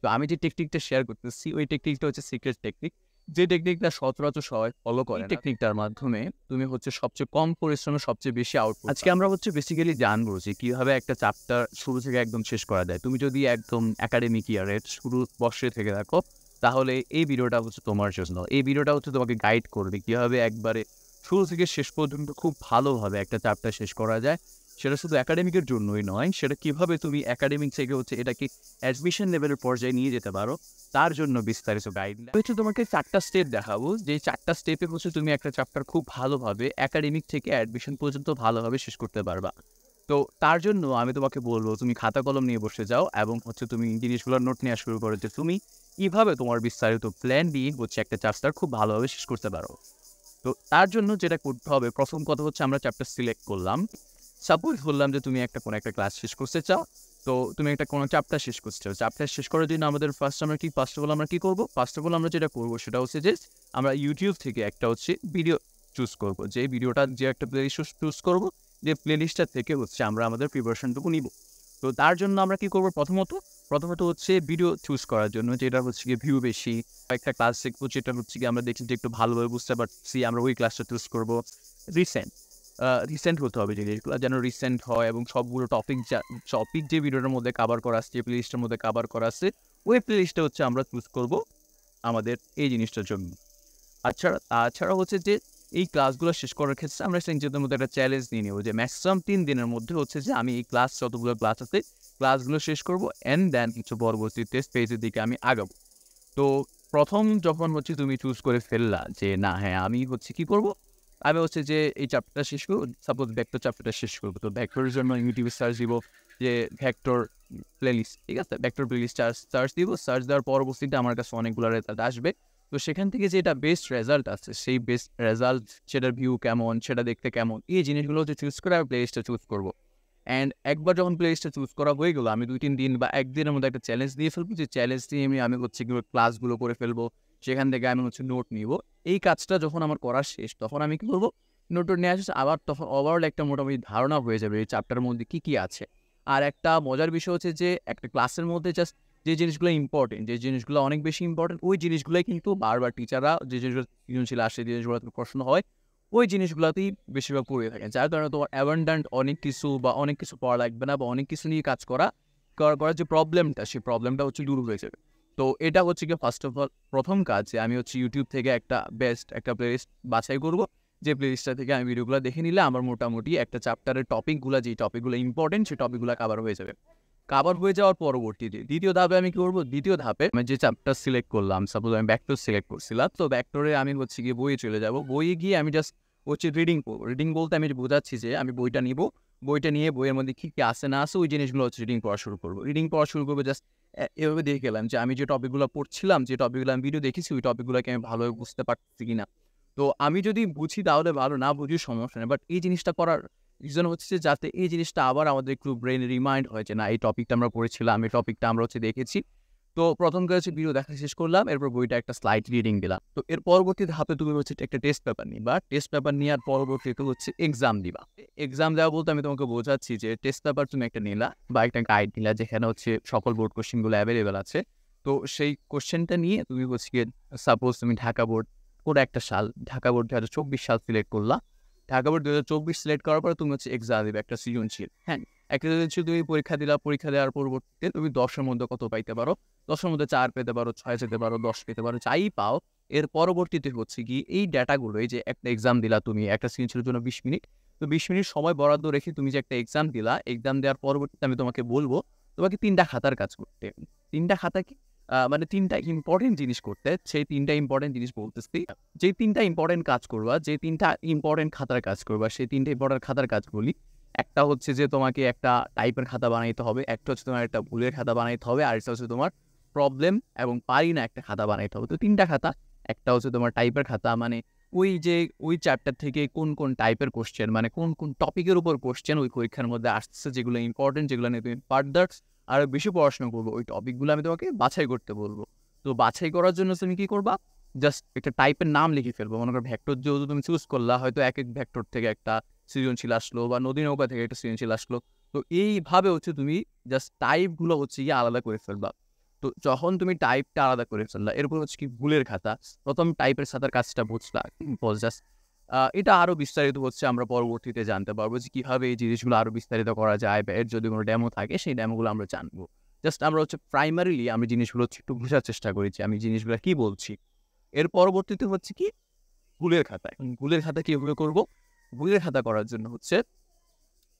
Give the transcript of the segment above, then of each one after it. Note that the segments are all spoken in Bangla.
তো আমি যে টেকনিকটা শেয়ার করতেছি ওই টেকনিকটা হচ্ছে সিক্রেট টেকনিক, যে টেকনিকটা সচরাচর সবাই ফলো করে। এই টেকনিকটার মাধ্যমে তুমি হচ্ছে সবচেয়ে কম পরিশ্রমে সবচেয়ে বেশি আউটপুট। আজকে আমরা হচ্ছে বেসিক্যালি জানবো যে কিভাবে একটা চ্যাপ্টার শুরু থেকে একদম শেষ করা যায়। তুমি যদি একদম একাডেমিক ইয়ারের শুরু বর্ষে থেকে থাকো তাহলে এই ভিডিওটা হচ্ছে তোমার জন্য। এই ভিডিওটা হচ্ছে তোমাকে গাইড করবে কিভাবে একবারে শুরু থেকে শেষ পর্যন্ত খুব ভালোভাবে একটা চ্যাপ্টার শেষ করা যায়। সেটা শুধু একাডেমিকের জন্যই নয়, সেটা কিভাবে তুমি একাডেমিক থেকে হচ্ছে এটাকে অ্যাডমিশন লেভেলের পর্যায়ে নিয়ে যেতে পারো, তার জন্য বিস্তারিত গাইডলাইন হচ্ছে। তোমাকে 4টা স্টেপ দেখাবো, যে 4টা স্টেপে হচ্ছে তুমি একটা চ্যাপ্টার খুব ভালোভাবে একাডেমিক থেকে অ্যাডমিশন পর্যন্ত ভালোভাবে শেষ করতে পারবা। তো তার জন্য আমি তোমাকে বলবো তুমি খাতা কলম নিয়ে বসে যাও এবং হচ্ছে তুমি জিনিসগুলোর নোট নেওয়া শুরু করো যে তুমি কিভাবে তোমার বিস্তারিত প্ল্যান দিয়ে হচ্ছে একটা চ্যাপ্টার খুব ভালোভাবে শেষ করতে পারো। তো তার জন্য যেটা করতে হবে, প্রথম কথা হচ্ছে আমরা চ্যাপ্টার সিলেক্ট করলাম। সাপোজ বললাম যে তুমি কোনো একটা ক্লাস শেষ করতে চাও, তো তুমি কোনো চ্যাপ্টার শেষ করতে চাও। চ্যাপ্টার শেষ করার জন্য আমাদের ফার্স্ট অফ অল আমরা কী করবো, ফার্স্ট অফ অল আমরা যেটা করবো সেটা হচ্ছে যে আমরা ইউটিউব থেকে একটা হচ্ছে ভিডিও চুজ করবো। যে ভিডিওটা যে একটা প্লেলিস্ট চুজ করবো, যে প্লেলিস্টটা থেকে হচ্ছে আমরা আমাদের প্রিপারেশনটুকু নিব। তো তার জন্য আমরা কী করবো, প্রথমত হচ্ছে ভিডিও চুজ করার জন্য যেটা হচ্ছে গিয়ে ভিউ বেশি, একটা ক্লাস শিখবো যেটা হচ্ছে গিয়ে আমরা দেখছি যে একটু ভালোভাবে বুঝতে পারছি, আমরা ওই ক্লাসটা চুজ করবো। রিসেন্ট হতে হবে জিনিসগুলো, যেন রিসেন্ট হয় এবং সবগুলো টপিক যে ভিডিওটার মধ্যে কাভার করা আসছে, যে প্লেলিস্টের মধ্যে কাভার করা আসছে, ওই প্লেলিস্টটা হচ্ছে আমরা চুজ করবো আমাদের এই জিনিসটার জন্য। তাছাড়া হচ্ছে যে এই ক্লাসগুলো শেষ করার ক্ষেত্রে আমরা নিজেদের মধ্যে একটা চ্যালেঞ্জ নিয়ে নেব যে ম্যাক্সিমাম 3 দিনের মধ্যে হচ্ছে যে আমি এই যতগুলো ক্লাস আছে ক্লাসগুলো শেষ করবো, অ্যান্ড দেন কিছু পরবর্তী টেস্ট পেজের দিকে আমি আগাবো। তো প্রথম যখন হচ্ছে তুমি চুজ করে ফেললা যে না হ্যাঁ আমি হচ্ছে কি করব, আমি হচ্ছে যে এই চ্যাপ্টারটা শেষ করবো, সাপোজ ভেক্টর চ্যাপ্টারটা শেষ করবো। তো ভেক্টরের জন্য ইউটিউবে সার্চ দিব যে ভেক্টর প্লেলিস্ট, ঠিক আছে, ভেক্টর প্লেলিস্ট সার্চ দিব। সার্চ দেওয়ার পরবর্তীতে আমার কাছে অনেকগুলো রেজাল্ট আসবে। তো সেখান থেকে যেটা বেস্ট রেজাল্ট আছে, সেই বেস্ট রেজাল্ট, সেটার ভিউ কেমন, সেটা দেখতে কেমন, এই জিনিসগুলো হচ্ছে চুজ করে আমি প্লেলিস্টটা চুজ করবো। অ্যান্ড একবার যখন প্লেলিস্টটা চুজ করা হয়ে গেলো, আমি 2-3 দিন বা একদিনের মধ্যে একটা চ্যালেঞ্জ দিয়ে ফেলবো, যে চ্যালেঞ্জ দিয়ে আমি হচ্ছে ক্লাসগুলো করে ফেলবো, সেখান থেকে আমি হচ্ছে নোট নিব। এই কাজটা যখন আমার করা শেষ, তখন আমি কী করবো, নোট নেওয়া শেষ, আবার তখন ওভারঅল একটা মোটামুটি ধারণা হয়ে যাবে এই চ্যাপ্টারের মধ্যে কী কী আছে। আর একটা মজার বিষয় হচ্ছে যে একটা ক্লাসের মধ্যে জাস্ট যে জিনিসগুলো ইম্পর্টেন্ট, যে জিনিসগুলো অনেক বেশি ইম্পর্টেন্ট, ওই জিনিসগুলোই কিন্তু বারবার টিচাররা যে জিনিসগুলো সৃজনশীল আসে, যে জিনিসগুলো প্রশ্ন হয়, ওই জিনিসগুলোতেই বেশিরভাগ পড়ে থাকে। যার কারণে তোমার অ্যাবান্ডেন্ট অনেক কিছু বা অনেক কিছু পড়া লাগবে না, বা অনেক কিছু নিয়ে কাজ করার যে প্রবলেমটা, সেই প্রবলেমটা হচ্ছে দূর হয়ে যাবে। তো এটা হচ্ছে গিয়ে ফার্স্ট অফ অল প্রথম কাজ, যে আমি হচ্ছে ইউটিউব থেকে একটা বেস্ট একটা প্লেলিস্ট বাছাই করব, যে প্লেলিস্টটা থেকে আমি ভিডিওগুলো দেখে নিলে আমার মোটামুটি একটা চ্যাপ্টারের টপিকগুলো, যে টপিকগুলো ইম্পর্টেন্ট, সেই টপিকগুলো কাভার হয়ে যাবে। কাভার হয়ে যাওয়ার পরবর্তীতে দ্বিতীয় ধাপে আমি কি করবো, দ্বিতীয় ধাপে আমি যে চ্যাপ্টার সিলেক্ট করলাম, সাপোজ আমি ভেক্টর সিলেক্ট করছিলাম, তো ভেক্টরে আমি হচ্ছে গিয়ে বইয়ে চলে যাব। বইয়ে গিয়ে আমি জাস্ট হচ্ছে রিডিং করবো। রিডিং বলতে আমি বোঝাচ্ছি যে আমি বইটা নিব, বইটা নিয়ে বইয়ের মধ্যে কী কী আসে না আসে ওই জিনিসগুলো হচ্ছে রিডিং পড়া শুরু করবো। জাস্ট এভাবে দেখে গেলাম যে আমি যে টপিকগুলো পড়ছিলাম, যে টপিকগুলো আমি ভিডিও দেখেছি, ওই টপিকগুলোকে আমি ভালোভাবে বুঝতে পারছি কিনা। তো আমি যদি বুঝি তাহলে ভালো, না বুঝি সমস্যা নেই, বাট এই জিনিসটা করার রিজন হচ্ছে যে যাতে এই জিনিসটা আবার আমাদের একটু ব্রেনে রিমাইন্ড হয় যে না এই টপিকটা আমরা পড়েছিলাম, এই টপিকটা আমরা হচ্ছে দেখেছি। তো প্রথম কাজ হচ্ছে ভিডিও দেখা শেষ করলাম, এরপর বইটা একটা স্লাইড রিডিং দিলাম। তো এর পরবর্তী ধাপে তুমি হচ্ছে একটা টেস্ট পেপার নিবা, টেস্ট পেপার নেওয়ার পরবর্তীতে হচ্ছে এক্সাম দিবা। এক্সাম দেওয়া বলতে আমি তোমাকে বোঝাচ্ছি যে টেস্ট পেপার তুমি একটা নিলা বা একটা গাইড নিলা, যেখানে হচ্ছে সকল বোর্ড কোশ্চেনগুলো অ্যাভেলেবেল আছে। তো সেই কোশ্চেনটা নিয়ে তুমি হচ্ছে সাপোজ তুমি ঢাকা বোর্ড কোনো একটা সাল, ঢাকা বোর্ড 2024 সাল সিলেক্ট করলা। ঢাকা বোর্ড 2024 সিলেক্ট করার পরে তুমি হচ্ছে এক্সাম দিবে একটা সৃজনশীল। হ্যাঁ, একটা সৃজনশীল তুমি পরীক্ষা দিলা, পরীক্ষা দেওয়ার পরবর্তীতে তুমি 10-এর মধ্যে কত পাইতে পারো, 10-এর মধ্যে 4 পেতে পারো, 6 পেতে পারো, 10 পেতে পারো, যাই পাও। এর পরবর্তীতে হচ্ছে কি এই ডাটাগুলো, এই যে একটা এক্সাম দিলা তুমি একটা সৃজনশীলের জন্য 20 মিনিট, তো 20 মিনিট সময় বরাদ্দ রেখে তুমি যে একটা এক্সাম দিলা, এক্সাম দেওয়ার পরবর্তীতে আমি তোমাকে বলবো তোমাকে 3টা খাতার কাজ করতে। 3টা খাতা কি, মানে 3টা ইম্পর্টেন্ট জিনিস করতে। সেই 3টা ইম্পর্টেন্ট জিনিস বলতেছি, যে 3টা ইম্পর্টেন্ট কাজ করবা, যে 3টা ইম্পর্টেন্ট খাতার কাজ করবা, সেই 3টা ইম্পর্টেন্ট খাতার কাজগুলি, একটা হচ্ছে যে তোমাকে একটা টাইপের খাতা বানাইতে হবে, একটা হচ্ছে তোমার একটা ভুলের খাতা বানাইতে হবে, আর একটা হচ্ছে তোমার প্রবলেম এবং পারি না একটা খাতা বানাইতে হবে। তো 3টা খাতা, একটা হচ্ছে তোমার টাইপের খাতা, মানে ওই চ্যাপ্টার থেকে কোন কোন টাইপের কোশ্চেন, মানে কোন কোন টপিকের উপর কোশ্চেন ওই পরীক্ষার মধ্যে আসছে, যেগুলো ইম্পর্টেন্ট, যেগুলো নিয়ে তুমি ফার্দার আরও বেশি পড়াশোনা করবো, ওই টপিকগুলো আমি তোমাকে বাছাই করতে বলবো। তো বাছাই করার জন্য তুমি কি করবা, জাস্ট একটা টাইপের নাম লিখে ফেলবো। মনে করো ভেক্টর যেহেতু তুমি চুজ করলা, হয়তো এক ভেক্টর থেকে একটা সৃজনশীল আসলো, বা নদী নৌকা থেকে একটা সৃজনশীল আসলো। তো এইভাবে হচ্ছে তুমি জাস্ট টাইপগুলো হচ্ছে আলাদা করে ফেলবা। তো তো যখন তুমি টাইপটা আলাদা করে ফেললা, এরপর হচ্ছে কি ভুলের খাতা, প্রথম টাইপের খাতার কাজটা বুঝলা, জাস্ট এটা আরো বিস্তারিত হচ্ছে আমরা পরবর্তীতে জানতে পারবো যে কিভাবে এই জিনিসগুলো আরো বিস্তারিত করা যায়, বা এর যদি কোনো ডেমো থাকে সেই ডেমোগুলো আমরা জানবো। জাস্ট আমরা হচ্ছে প্রাইমারিলি আমি জিনিসগুলো হচ্ছে একটু বোঝার চেষ্টা করি যে আমি জিনিসগুলো কি বলছি। এর পরবর্তীতে হচ্ছে কি ভুলের খাতা। ভুলের খাতা কিভাবে করব? ভুলের খাতা করার জন্য হচ্ছে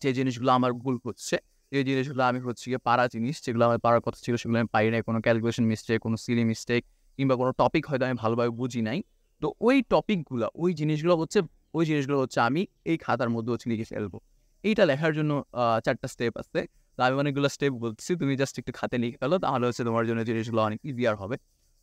যে জিনিসগুলো আমার ভুল হচ্ছে, যে জিনিসগুলো আমি হচ্ছে গিয়ে পারা জিনিস, যেগুলো আমার পারার কথা ছিল সেগুলো আমি পারি নাই, কোনো ক্যালকুলেশন মিস্টেক, কোনো সিলি মিস্টেক, কিংবা কোনো টপিক হয়তো আমি ভালোভাবে বুঝি নাই। তো ওই টপিকগুলো, ওই জিনিসগুলো হচ্ছে আমি এই খাতার মধ্যে হচ্ছে লিখে ফেলবো। এইটা লেখার জন্য ৪ টা স্টেপ আছে। তো আমি অনেকগুলো স্টেপ বলতেছি, তুমি জাস্ট একটু খাতায় লিখে ফেলো, তাহলে হচ্ছে তোমার জন্য জিনিসগুলো অনেক ইজিয়ার হবে।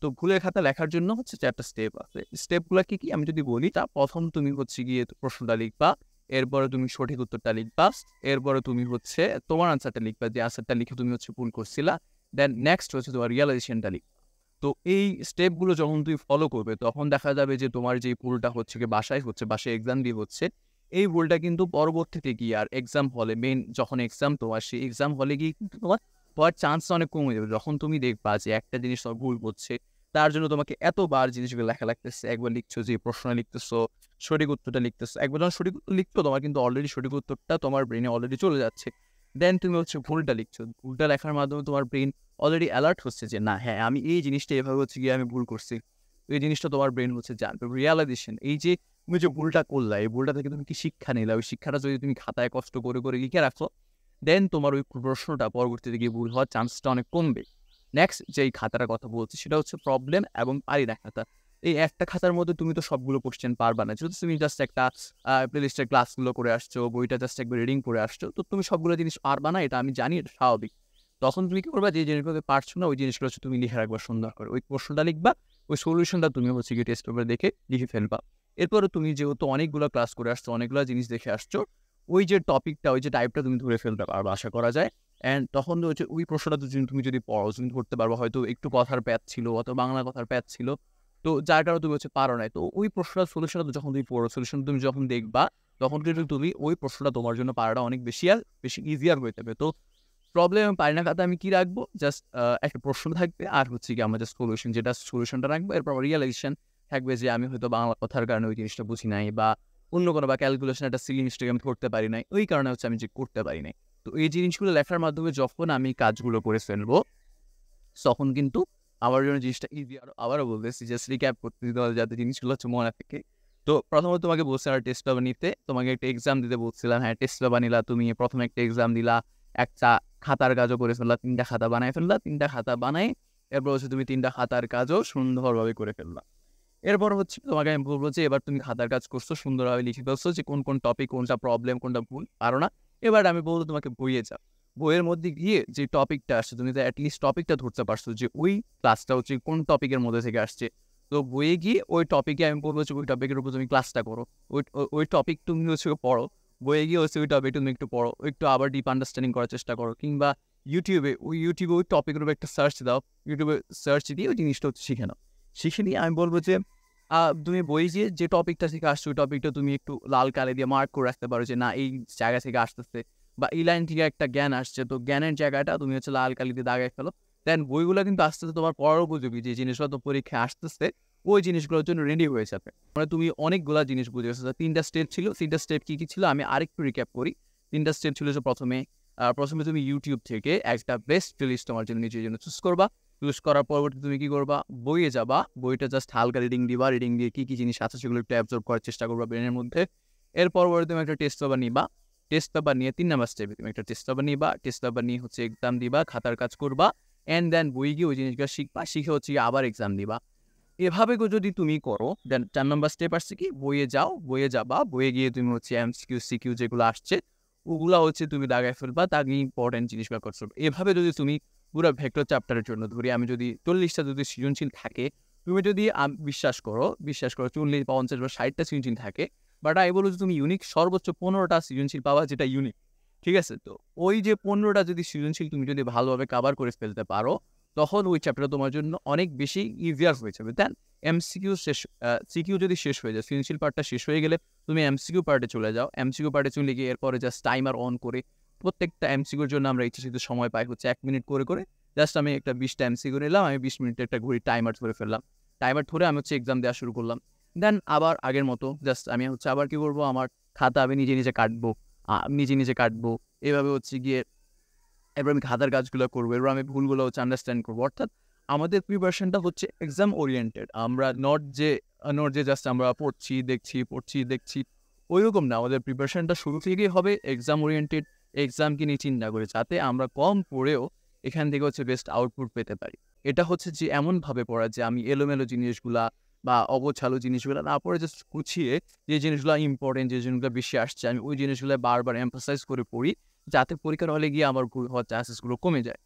তো ভুলের খাতা লেখার জন্য হচ্ছে ৪ টা স্টেপ আছে। স্টেপগুলো কি, কি আমি যদি বলি, তা প্রথম তুমি হচ্ছে গিয়ে প্রশ্নটা লিখবা, এরপরে তুমি সঠিক উত্তরটা লিখবা, এরপরে তুমি হচ্ছে তোমার আনসারটা লিখবা, যে আনসারটা লিখে তুমি হচ্ছে ভুল করছিলা। দেন নেক্সট হচ্ছে তোমার রিয়ালাইজেশনটা লিখবা। তো এই স্টেপগুলো যখন তুমি ফলো করবে, তখন দেখা যাবে যে তোমার যে ভুলটা হচ্ছে গিয়ে বাসায় হচ্ছে, বাসায় এক্সাম দিয়ে হচ্ছে, এই ভুলটা কিন্তু পরবর্তীতে গিয়ে আর এক্সাম হলে, মেইন যখন এক্সাম তোমার, সেই এক্সাম হলে গিয়ে কিন্তু তোমার হওয়ার চান্সটা অনেক কমে যাবে। যখন তুমি দেখবা যে একটা জিনিস তোমার ভুল হচ্ছে, তার জন্য তোমাকে এতবার জিনিসগুলো লেখা লাগতেছে। একবার লিখছো যে প্রশ্ন লিখতেছো, সঠিক উত্তরটা লিখতেছো, একবার যখন সঠিক উত্তর লিখছো, তোমার কিন্তু অলরেডি সঠিক উত্তরটা তোমার ব্রেনে অলরেডি চলে যাচ্ছে। দেন তুমি হচ্ছে ভুলটা লিখছো, ভুলটা লেখার মাধ্যমে তোমার ব্রেন অলরেডি অ্যালার্ট হচ্ছে যে না, হ্যাঁ আমি এই জিনিসটা এভাবে হচ্ছে গিয়ে আমি ভুল করছি। তো এই জিনিসটা তোমার ব্রেন হচ্ছে জানবে। রিয়ালাইজেশন, এই যে তুমি যে ভুলটা করলা, এই ভুলটা থেকে তুমি কি শিক্ষা নিলা, ওই শিক্ষাটা যদি তুমি খাতায় কষ্ট করে করে লিখে রাখো, দেন তোমার ওই প্রশ্নটা পরবর্তীতে গিয়ে ভুল হওয়ার চান্সটা অনেক কমবে। নেক্সট যেই খাতাটার কথা বলছি সেটা হচ্ছে প্রবলেম এবং পারিনা খাতা। এই একটা খাতার মধ্যে তুমি তো সবগুলো কোশ্চেন পারবা না, যেহেতু তুমি জাস্ট একটা প্লেলিস্টের ক্লাসগুলো করে আসছো, বইটা জাস্ট একবার রিডিং করে আসছো, তো তুমি সবগুলো জিনিস পারবা না, এটা আমি জানি, এটা স্বাভাবিক। তখন তুমি কি করবা, যে জিনিসগুলো পারছো না ওই জিনিসগুলো হচ্ছে তুমি লিখে রাখবা সুন্দর করে, ওই প্রশ্নটা লিখবা, ওই সলিউশনটা তুমি হচ্ছে গিয়ে টেস্ট পেপারে দেখে লিখে ফেলবা। এরপরে তুমি যেহেতু অনেকগুলো ক্লাস করে আসছো, অনেকগুলো জিনিস দেখে আসছো, ওই যে টপিকটা, ওই যে টাইপটা তুমি ধরে ফেলতে পারবা আশা করা যায়। অ্যান্ড তখন হচ্ছে ওই প্রশ্নটা তুমি যদি পড়ো, তুমি ধরতে পারবো হয়তো একটু কথার প্যাচ ছিল, অত বাংলা কথার প্যাচ ছিল, তো যার কারণে তুমি হচ্ছে পারো নাই। তো ওই প্রশ্নটার সলিউশনটা যখন তুমি পড়ো, সলিউশন তুমি যখন দেখবা, তখন কিন্তু তুমি ওই প্রশ্নটা তোমার জন্য পারাটা অনেক বেশি ইজিয়ার হয়ে যাবে। তো প্রবলেম এবং পারি না খাতা আমি কি রাখবো, জাস্ট একটা প্রশ্ন থাকবে, আর হচ্ছে কি আমার জাস্ট সলিউশন, যেটা সলিউশনটা রাখবো। এরপর রিয়ালাইজেশন থাকবে যে আমি হয়তো বাংলা কথার কারণে ওই জিনিসটা বুঝি নাই, বা অন্য কোনো, বা ক্যালকুলেশন একটা সিলি মিস্টেক আমি করতে পারি নাই, ওই কারণে হচ্ছে আমি যে করতে পারি নাই। তো এই জিনিসগুলো লেখার মাধ্যমে যখন আমি কাজগুলো করে ফেলবো, তখন কিন্তু আমার জন্য জিনিসটা ইজি। আবারও বলতেছি, জাস্ট রিক্যাপ করতে দিতে হবে যাতে জিনিসগুলো হচ্ছে মনে থাকে। তো প্রথমত তোমাকে বলছিলাম টেস্ট পেপার নিতে, তোমাকে একটা এক্সাম দিতে বলছিলাম। হ্যাঁ, টেস্ট পেপার নিলা, তুমি প্রথমে একটা এক্সাম দিলা, একটা খাতার কাজও করে ফেললা, ৩টা খাতা বানায় ফেললা, ৩টা খাতা বানাই, এরপর হচ্ছে তুমি ৩টা খাতার কাজও সুন্দরভাবে করে ফেললা। এরপর হচ্ছে তোমাকে আমি বলবো যে এবার তুমি খাতার কাজ করছো, সুন্দরভাবে লিখে ফেলছো যে কোন কোন টপিক, কোনটা প্রবলেম, কোনটা ভুল পারো না। এবার আমি বলবো তোমাকে বইয়ে যাও, বইয়ের মধ্যে গিয়ে যে টপিকটা আসছে, তুমি তো অ্যাটলিস্ট টপিকটা ধরতে পারছো যে ওই ক্লাসটা হচ্ছে কোন টপিকের মধ্যে থেকে আসছে। তো বইয়ে গিয়ে ওই টপিকে আমি বলবো যে ওই টপিকের উপর তুমি ক্লাসটা করো, ওই টপিক তুমি হচ্ছে পড়ো, বইয়ে গিয়ে হচ্ছে ওই টপিক তুমি একটু পড়ো, একটু আবার ডিপ আন্ডারস্ট্যান্ডিং করার চেষ্টা করো, কিংবা ইউটিউবে ওই টপিকের উপর একটা সার্চ দাও, ইউটিউবে সার্চ দিয়ে ওই জিনিসটা হচ্ছে শিখে নাও। শিখে নিয়ে আমি বলবো যে তুমি বই যে টপিকটা থেকে আসছো, ওই টপিকটা তুমি একটু লাল কালি দিয়ে মার্ক করে রাখতে পারো যে না, এই জায়গা থেকে আসতেছে, বা এই লাইন থেকে একটা জ্ঞান আসছে, তো জ্ঞানের জায়গাটা তুমি হচ্ছে লাল কালি দিয়ে দাগায় ফেলো। দেন বইগুলো কিন্তু আস্তে আস্তে তোমার পড়ার উপযোগী, যে জিনিসগুলো তো পরীক্ষায় আসতেছে ওই জিনিসগুলোর জন্য রেডি হয়ে যাবে। মানে তুমি অনেকগুলো জিনিস বুঝে গেছো। 3টা স্টেপ ছিল, 3টা স্টেপ কি কি ছিল আমি আরেকটু রিক্যাপ করি। 3টা স্টেপ ছিল যে প্রথমে তুমি ইউটিউব থেকে একটা বেস্ট প্লেলিস্ট তোমার জন্য নিজের জন্য চুজ করবা। চুজ করার পরবর্তী তুমি কি করবা, বইয়ে যাবা, বইটা জাস্ট হালকা রিডিং দিবা, রিডিং দিয়ে কি কি জিনিস আছে সেগুলো একটু অ্যাবজর্ব করার চেষ্টা করবা ব্রেনের মধ্যে। এর পরবর্তী তুমি একটা টেস্ট পেপার নিবা, টেস্ট পেপার নিয়ে 3 নাম্বার স্টেপে তুমি একটা টেস্ট পেপার নিবা, টেস্ট পেপার নিয়ে হচ্ছে এক্সাম দিবা, খাতার কাজ করবা, অ্যান্ড দেন বই গিয়ে ওই জিনিসগুলো শিখবা, শিখে হচ্ছে আবার এক্সাম দিবা। এভাবে যদি তুমি করো, দেন 4 নাম্বার স্টেপ আসছে কি, বইয়ে যাও, বইয়ে যাবা, বইয়ে গিয়ে তুমি হচ্ছে এমসিকিউ সিকিউ যেগুলো আসছে ওগুলা হচ্ছে তুমি দাগায় ফেলবা, তাকে ইম্পর্টেন্ট জিনিসগুলো করছো। এভাবে যদি তুমি পুরো ভেক্টর চ্যাপ্টারের জন্য ধরি, আমি যদি 40টা যদি সৃজনশীল থাকে, তুমি যদি বিশ্বাস করো 40, 50 বা 60টা সৃজনশীল থাকে, বাট আমি বলবো যে তুমি ইউনিক সর্বোচ্চ 15টা সৃজনশীল পাওয়া, যেটা ইউনিক। ঠিক আছে, তো ওই যে 15টা যদি সৃজনশীল তুমি যদি ভালোভাবে কভার করে ফেলতে পারো, তখন ওই চ্যাপ্টারটা তোমার জন্য অনেক বেশি ইজিয়ার হয়ে যাবে। দেন সিকিউ যদি শেষ হয়ে যায়, সৃজনশীল পার্টটা শেষ হয়ে গেলে তুমি এমসিকিউ পার্টে চলে যাও। এমসিকিউ পার্টে চলে গিয়ে এরপরে জাস্ট টাইমার অন করে প্রত্যেকটা এমসিকিউর জন্য আমরা ইচ্ছাকৃত সময় পাই হচ্ছে 1 মিনিট করে করে, জাস্ট আমি একটা 20টা এমসিকিউ নিলাম, আমি 20 মিনিটের একটা ঘড়ি টাইমার ধরে ফেললাম। টাইমার ধরে আমি হচ্ছে এক্সাম দেওয়া শুরু করলাম। দেন আবার আগের মতো জাস্ট আমি হচ্ছে আবার কি করবো, আমার খাতা আমি নিজে কাটবো, নিজে কাটবো। এভাবে হচ্ছে গিয়ে এবার আমি খাতার কাজগুলো করবো, এবার আমি ভুলগুলো হচ্ছে আন্ডারস্ট্যান্ড করবো। অর্থাৎ আমাদের প্রিপারেশনটা হচ্ছে এক্সাম ওরিয়েন্টেড। আমরা নট যে জাস্ট আমরা পড়ছি দেখছি ওইরকম না। আমাদের প্রিপারেশনটা শুরু থেকেই হবে এক্সাম ওরিয়েন্টেড, এক্সামকে নিয়ে চিন্তা করে, যাতে আমরা কম পড়েও এখান থেকে হচ্ছে বেস্ট আউটপুট পেতে পারি। এটা হচ্ছে যে এমনভাবে পড়া যে আমি এলোমেলো জিনিসগুলা বা অগোছালো জিনিসগুলা না পড়ে জাস্ট গুছিয়ে যে জিনিসগুলো ইম্পর্টেন্ট, যে জিনিসগুলো বেশি আসছে আমি ওই জিনিসগুলো বারবার এমফাসাইজ করে পড়ি, যাতে পরীক্ষার হলে গিয়ে আমার ভুল হওয়ার চান্সেসগুলো কমে যায়।